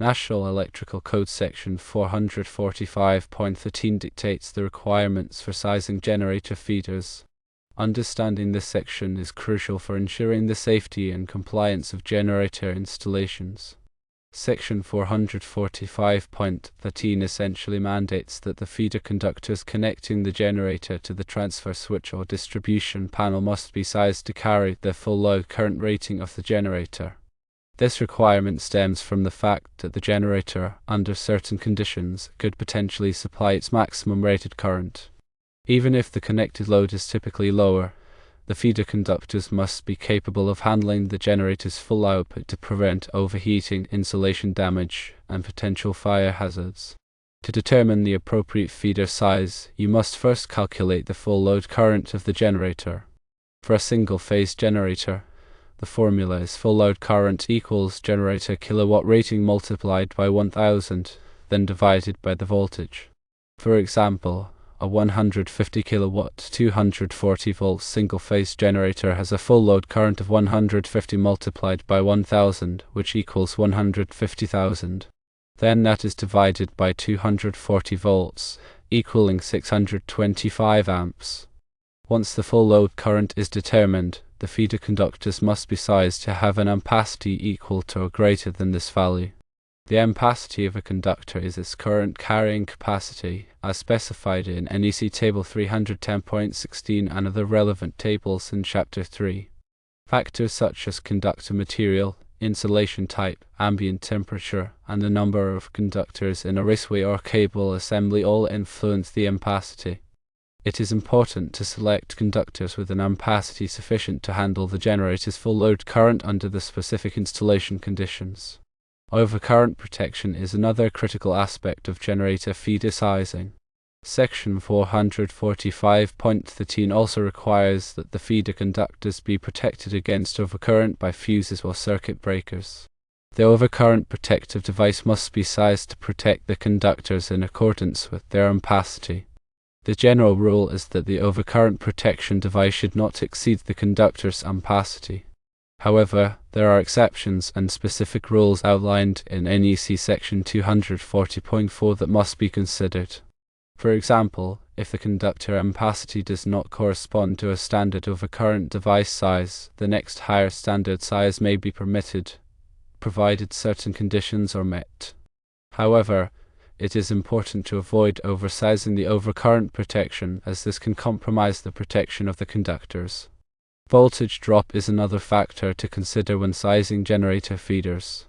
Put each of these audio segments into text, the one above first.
National Electrical Code Section 445.13 dictates the requirements for sizing generator feeders. Understanding this section is crucial for ensuring the safety and compliance of generator installations. Section 445.13 essentially mandates that the feeder conductors connecting the generator to the transfer switch or distribution panel must be sized to carry the full load current rating of the generator. This requirement stems from the fact that the generator, under certain conditions, could potentially supply its maximum rated current. Even if the connected load is typically lower, the feeder conductors must be capable of handling the generator's full output to prevent overheating, insulation damage, and potential fire hazards. To determine the appropriate feeder size, you must first calculate the full load current of the generator. For a single-phase generator, the formula is full load current equals generator kilowatt rating multiplied by 1000, then divided by the voltage. For example, a 150 kilowatt 240 volt single-phase generator has a full load current of 150 multiplied by 1000, which equals 150,000. Then that is divided by 240 volts, equaling 625 amps. Once the full load current is determined, the feeder conductors must be sized to have an ampacity equal to or greater than this value. The ampacity of a conductor is its current carrying capacity, as specified in NEC Table 310.16 and other relevant tables in Chapter 3. Factors such as conductor material, insulation type, ambient temperature, and the number of conductors in a raceway or cable assembly all influence the ampacity. It is important to select conductors with an ampacity sufficient to handle the generator's full load current under the specific installation conditions. Overcurrent protection is another critical aspect of generator feeder sizing. Section 445.13 also requires that the feeder conductors be protected against overcurrent by fuses or circuit breakers. The overcurrent protective device must be sized to protect the conductors in accordance with their ampacity. The general rule is that the overcurrent protection device should not exceed the conductor's ampacity. However, there are exceptions and specific rules outlined in NEC Section 240.4 that must be considered. For example, if the conductor ampacity does not correspond to a standard overcurrent device size, the next higher standard size may be permitted, provided certain conditions are met. However, it is important to avoid oversizing the overcurrent protection, as this can compromise the protection of the conductors. Voltage drop is another factor to consider when sizing generator feeders.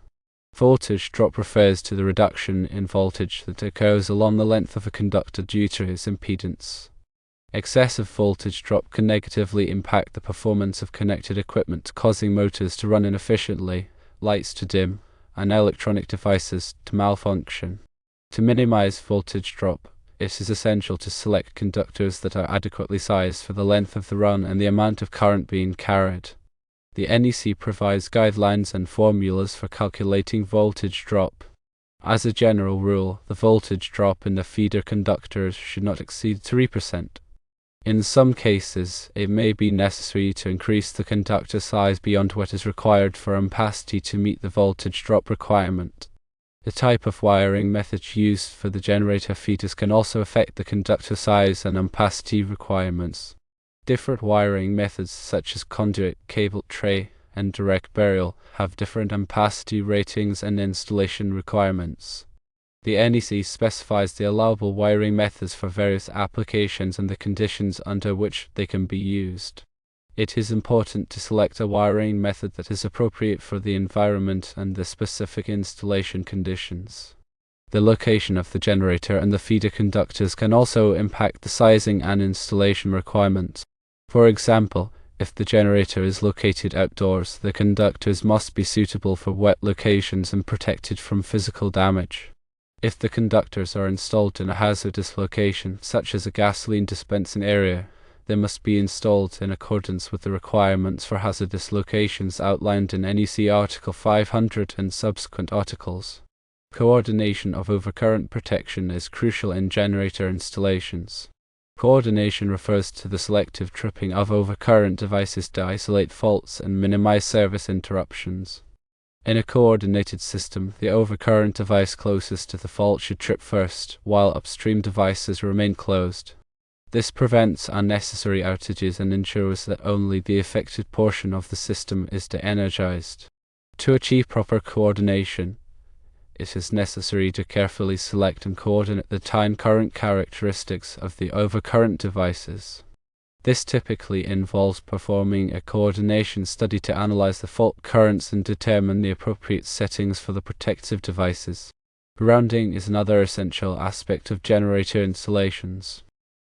Voltage drop refers to the reduction in voltage that occurs along the length of a conductor due to its impedance. Excessive voltage drop can negatively impact the performance of connected equipment, causing motors to run inefficiently, lights to dim, and electronic devices to malfunction. To minimize voltage drop, it is essential to select conductors that are adequately sized for the length of the run and the amount of current being carried. The NEC provides guidelines and formulas for calculating voltage drop. As a general rule, the voltage drop in the feeder conductors should not exceed 3%. In some cases, it may be necessary to increase the conductor size beyond what is required for ampacity to meet the voltage drop requirement. The type of wiring method used for the generator feeders can also affect the conductor size and ampacity requirements. Different wiring methods such as conduit, cable tray, and direct burial have different ampacity ratings and installation requirements. The NEC specifies the allowable wiring methods for various applications and the conditions under which they can be used. It is important to select a wiring method that is appropriate for the environment and the specific installation conditions. The location of the generator and the feeder conductors can also impact the sizing and installation requirements. For example, if the generator is located outdoors, the conductors must be suitable for wet locations and protected from physical damage. If the conductors are installed in a hazardous location, such as a gasoline dispensing area, they must be installed in accordance with the requirements for hazardous locations outlined in NEC Article 500 and subsequent articles. Coordination of overcurrent protection is crucial in generator installations. Coordination refers to the selective tripping of overcurrent devices to isolate faults and minimize service interruptions. In a coordinated system, the overcurrent device closest to the fault should trip first, while upstream devices remain closed. This prevents unnecessary outages and ensures that only the affected portion of the system is de-energized. To achieve proper coordination, it is necessary to carefully select and coordinate the time current characteristics of the overcurrent devices. This typically involves performing a coordination study to analyze the fault currents and determine the appropriate settings for the protective devices. Grounding is another essential aspect of generator installations.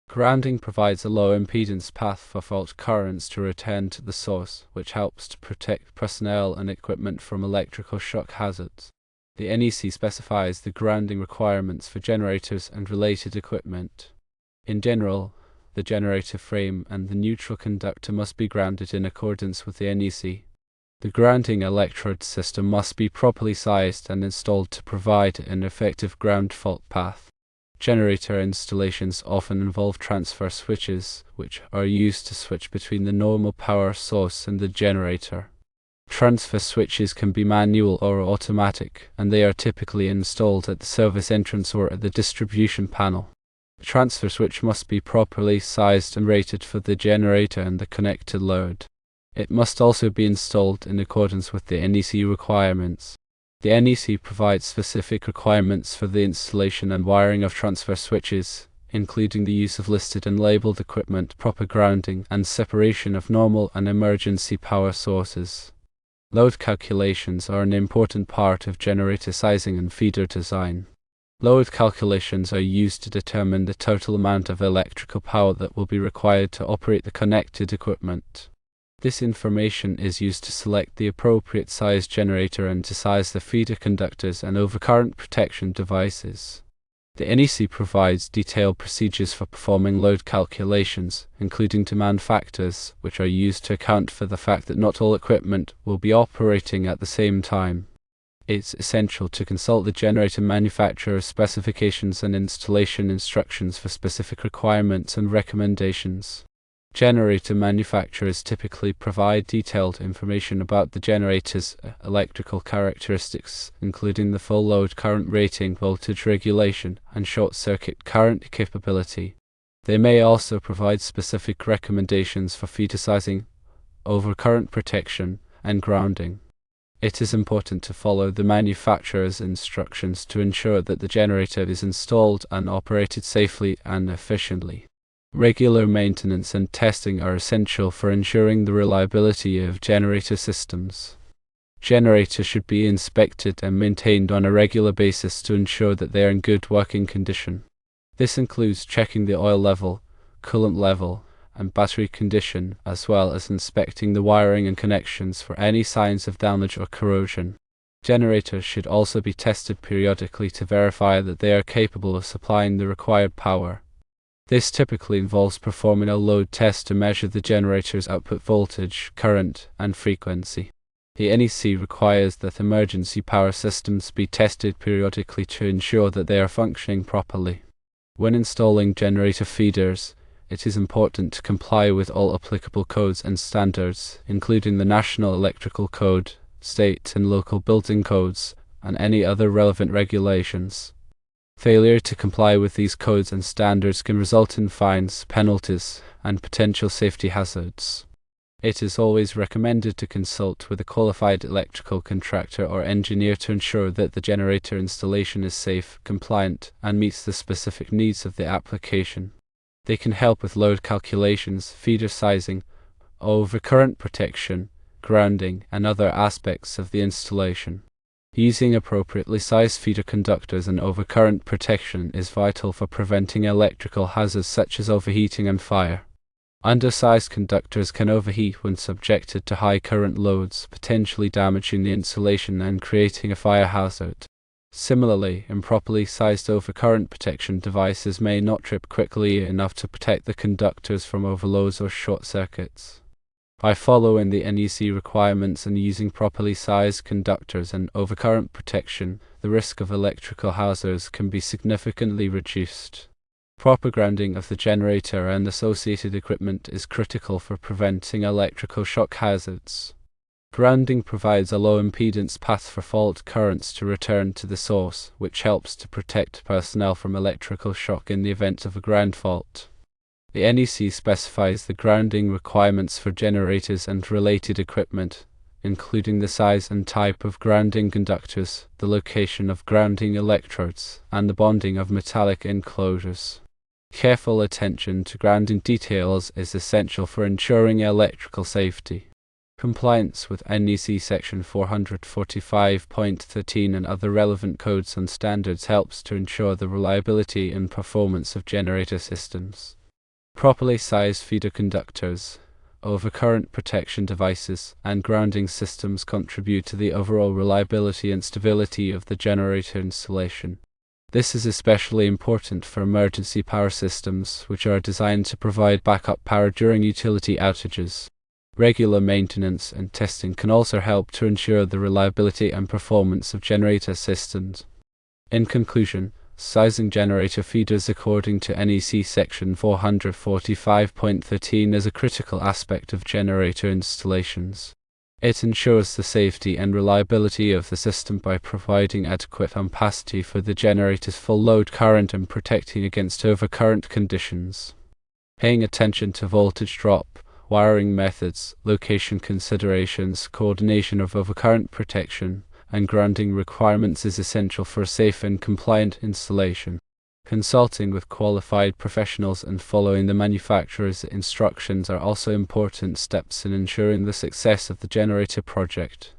Grounding provides a low impedance path for fault currents to return to the source, which helps to protect personnel and equipment from electrical shock hazards. The NEC specifies the grounding requirements for generators and related equipment. In general, the generator frame and the neutral conductor must be grounded in accordance with the NEC. The grounding electrode system must be properly sized and installed to provide an effective ground fault path. Generator installations often involve transfer switches, which are used to switch between the normal power source and the generator. Transfer switches can be manual or automatic, and they are typically installed at the service entrance or at the distribution panel. The transfer switch must be properly sized and rated for the generator and the connected load. It must also be installed in accordance with the NEC requirements. The NEC provides specific requirements for the installation and wiring of transfer switches, including the use of listed and labeled equipment, proper grounding, and separation of normal and emergency power sources. Load calculations are an important part of generator sizing and feeder design. Load calculations are used to determine the total amount of electrical power that will be required to operate the connected equipment. This information is used to select the appropriate size generator and to size the feeder conductors and overcurrent protection devices. The NEC provides detailed procedures for performing load calculations, including demand factors, which are used to account for the fact that not all equipment will be operating at the same time. It's essential to consult the generator manufacturer's specifications and installation instructions for specific requirements and recommendations. Generator manufacturers typically provide detailed information about the generator's electrical characteristics, including the full load current rating, voltage regulation, and short-circuit current capability. They may also provide specific recommendations for feeder sizing, overcurrent protection, and grounding. It is important to follow the manufacturer's instructions to ensure that the generator is installed and operated safely and efficiently. Regular maintenance and testing are essential for ensuring the reliability of generator systems. Generators should be inspected and maintained on a regular basis to ensure that they are in good working condition. This includes checking the oil level, coolant level, and battery condition, as well as inspecting the wiring and connections for any signs of damage or corrosion. Generators should also be tested periodically to verify that they are capable of supplying the required power. This typically involves performing a load test to measure the generator's output voltage, current, and frequency. The NEC requires that emergency power systems be tested periodically to ensure that they are functioning properly. When installing generator feeders, it is important to comply with all applicable codes and standards, including the National Electrical Code, state and local building codes, and any other relevant regulations. Failure to comply with these codes and standards can result in fines, penalties, and potential safety hazards. It is always recommended to consult with a qualified electrical contractor or engineer to ensure that the generator installation is safe, compliant, and meets the specific needs of the application. They can help with load calculations, feeder sizing, overcurrent protection, grounding, and other aspects of the installation. Using appropriately sized feeder conductors and overcurrent protection is vital for preventing electrical hazards such as overheating and fire. Undersized conductors can overheat when subjected to high current loads, potentially damaging the insulation and creating a fire hazard. Similarly, improperly sized overcurrent protection devices may not trip quickly enough to protect the conductors from overloads or short circuits. By following the NEC requirements and using properly sized conductors and overcurrent protection, the risk of electrical hazards can be significantly reduced. Proper grounding of the generator and associated equipment is critical for preventing electrical shock hazards. Grounding provides a low impedance path for fault currents to return to the source, which helps to protect personnel from electrical shock in the event of a ground fault. The NEC specifies the grounding requirements for generators and related equipment, including the size and type of grounding conductors, the location of grounding electrodes, and the bonding of metallic enclosures. Careful attention to grounding details is essential for ensuring electrical safety. Compliance with NEC Section 445.13 and other relevant codes and standards helps to ensure the reliability and performance of generator systems. Properly sized feeder conductors, overcurrent protection devices, and grounding systems contribute to the overall reliability and stability of the generator installation. This is especially important for emergency power systems, which are designed to provide backup power during utility outages. Regular maintenance and testing can also help to ensure the reliability and performance of generator systems. In conclusion, sizing generator feeders according to NEC Section 445.13 is a critical aspect of generator installations. It ensures the safety and reliability of the system by providing adequate ampacity for the generator's full load current and protecting against overcurrent conditions. Paying attention to voltage drop, wiring methods, location considerations, coordination of overcurrent protection, and grounding requirements is essential for a safe and compliant installation. Consulting with qualified professionals and following the manufacturer's instructions are also important steps in ensuring the success of the generator project.